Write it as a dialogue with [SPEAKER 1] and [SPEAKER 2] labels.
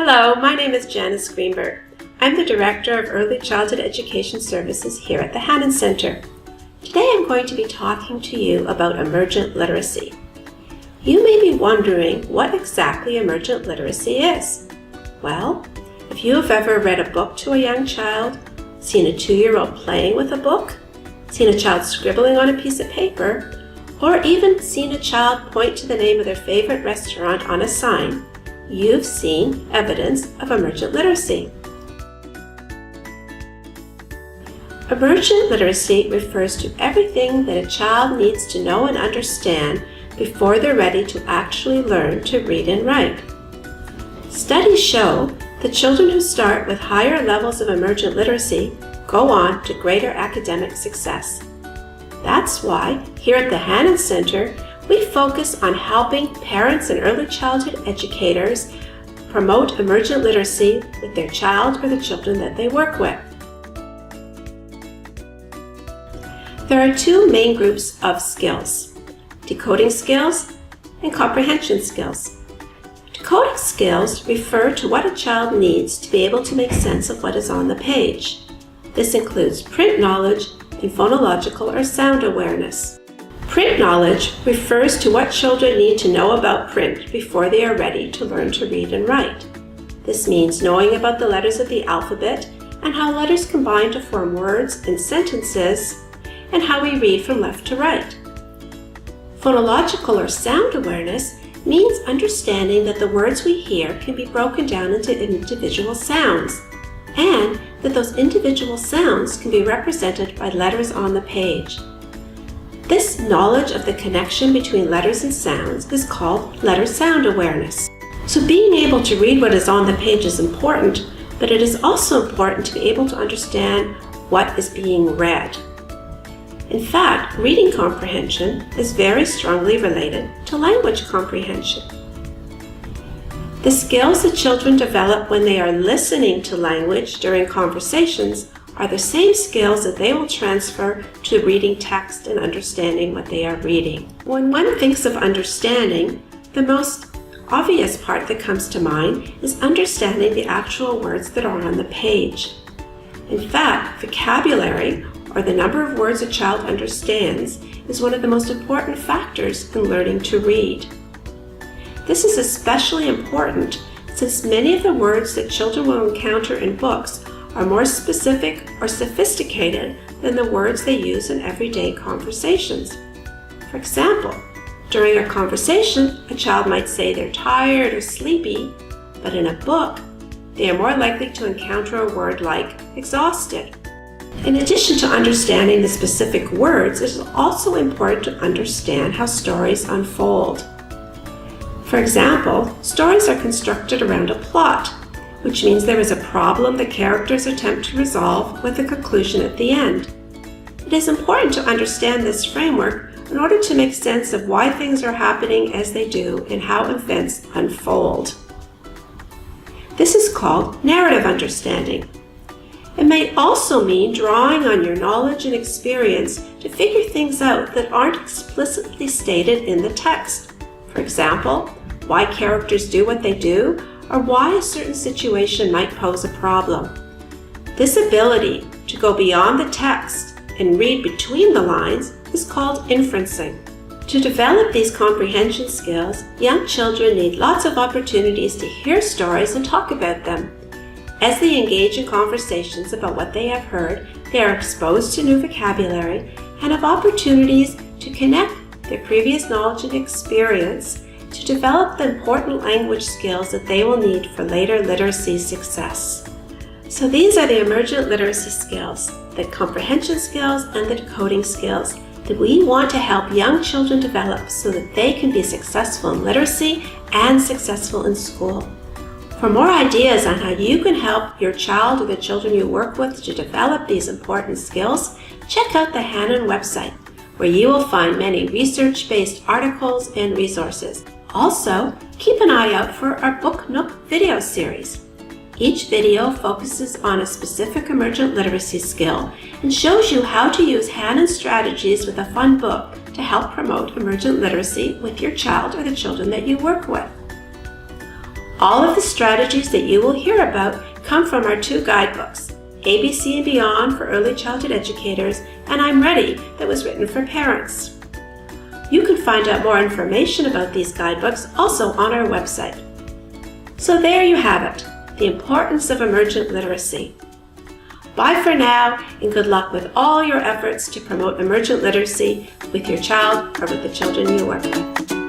[SPEAKER 1] Hello, my name is Janice Greenberg. I'm the Director of Early Childhood Education Services here at the Hanen Centre. Today I'm going to be talking to you about emergent literacy. You may be wondering what exactly emergent literacy is. Well, if you have ever read a book to a young child, seen a 2-year-old playing with a book, seen a child scribbling on a piece of paper, or even seen a child point to the name of their favorite restaurant on a sign, you've seen evidence of emergent literacy. Emergent literacy refers to everything that a child needs to know and understand before they're ready to actually learn to read and write. Studies show that children who start with higher levels of emergent literacy go on to greater academic success. That's why here at the Hanen Centre, we focus on helping parents and early childhood educators promote emergent literacy with their child or the children that they work with. There are two main groups of skills: decoding skills and comprehension skills. Decoding skills refer to what a child needs to be able to make sense of what is on the page. This includes print knowledge and phonological or sound awareness. Print knowledge refers to what children need to know about print before they are ready to learn to read and write. This means knowing about the letters of the alphabet and how letters combine to form words and sentences, and how we read from left to right. Phonological or sound awareness means understanding that the words we hear can be broken down into individual sounds, and that those individual sounds can be represented by letters on the page. This knowledge of the connection between letters and sounds is called letter-sound awareness. So being able to read what is on the page is important, but it is also important to be able to understand what is being read. In fact, reading comprehension is very strongly related to language comprehension. The skills that children develop when they are listening to language during conversations are the same skills that they will transfer to reading text and understanding what they are reading. When one thinks of understanding, the most obvious part that comes to mind is understanding the actual words that are on the page. In fact, vocabulary, or the number of words a child understands, is one of the most important factors in learning to read. This is especially important since many of the words that children will encounter in books are more specific or sophisticated than the words they use in everyday conversations. For example, during a conversation, a child might say they're tired or sleepy, but in a book, they are more likely to encounter a word like exhausted. In addition to understanding the specific words, it is also important to understand how stories unfold. For example, stories are constructed around a plot, which means there is a problem the characters attempt to resolve with a conclusion at the end. It is important to understand this framework in order to make sense of why things are happening as they do and how events unfold. This is called narrative understanding. It may also mean drawing on your knowledge and experience to figure things out that aren't explicitly stated in the text. For example, why characters do what they do, or why a certain situation might pose a problem. This ability to go beyond the text and read between the lines is called inferencing. To develop these comprehension skills, young children need lots of opportunities to hear stories and talk about them. As they engage in conversations about what they have heard, they are exposed to new vocabulary and have opportunities to connect their previous knowledge and experience to develop the important language skills that they will need for later literacy success. So these are the emergent literacy skills, the comprehension skills and the decoding skills that we want to help young children develop so that they can be successful in literacy and successful in school. For more ideas on how you can help your child or the children you work with to develop these important skills, check out the Hanen website, where you will find many research-based articles and resources. Also, keep an eye out for our Book Nook video series. Each video focuses on a specific emergent literacy skill and shows you how to use Hanen strategies with a fun book to help promote emergent literacy with your child or the children that you work with. All of the strategies that you will hear about come from our two guidebooks, ABC and Beyond for Early Childhood Educators and I'm Ready that was written for parents. You can find out more information about these guidebooks also on our website. So there you have it, the importance of emergent literacy. Bye for now, and good luck with all your efforts to promote emergent literacy with your child or with the children you work with.